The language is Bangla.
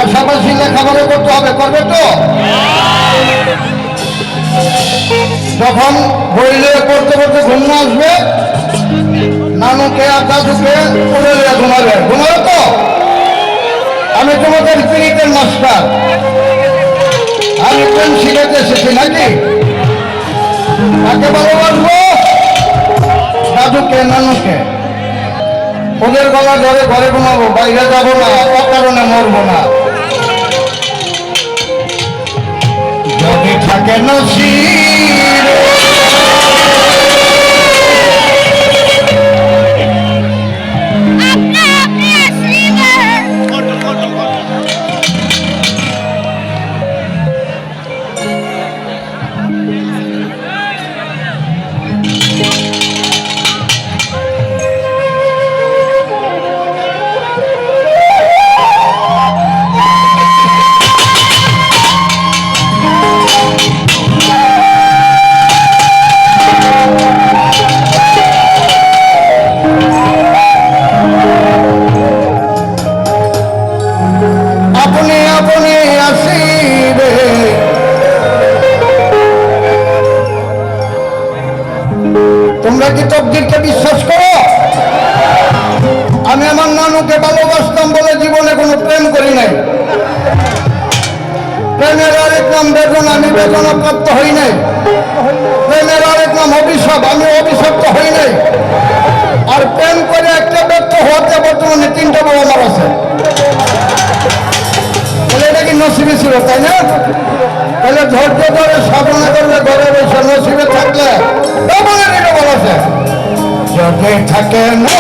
পাশাপাশি লেখাপড়া করতে হবে, করবে তো? যখন বইলে পড়তে পড়তে ঘুম না আসবে, নানুকে আর দাদুকে পড়ে ঘুমাবে, ঘুমাবে তো? আমি তোমাদের পিরিতের মাস্টার, আমি প্রেম শিখাতে এসেছি নাকি? কাকে ভালোবাসবো? দাদুকে, নানুকে। ওদের গলা ধরে ঘরে ঘুমাবো, বাইরে যাবো না, অকারণে মরবো না। যদি থাকে নসিবে তোমরা কি তকদিরকে বিশ্বাস করো? আমি আমার নানুকে ভালোবাসতাম বলে জীবনে কোনো প্রেম করি নাই। প্রেমের আরেক নাম বেদনা, আমি বেদনা প্রাপ্ত হই নাই। প্রেমের আরেক নাম অভিশাপ, আমি অভিশপ্ত হই নাই। আর প্রেম করে একটা ব্যর্থ হতে বর্তমানে 3টা বাবা মার আছে। তাহলে এটা কি নসিবে ছিল, তাই না? তাহলে ধৈর্য ধরে সাধনা করলে ঘরে বসে নসিবে থাকলে বলা আছে যদি থাকে না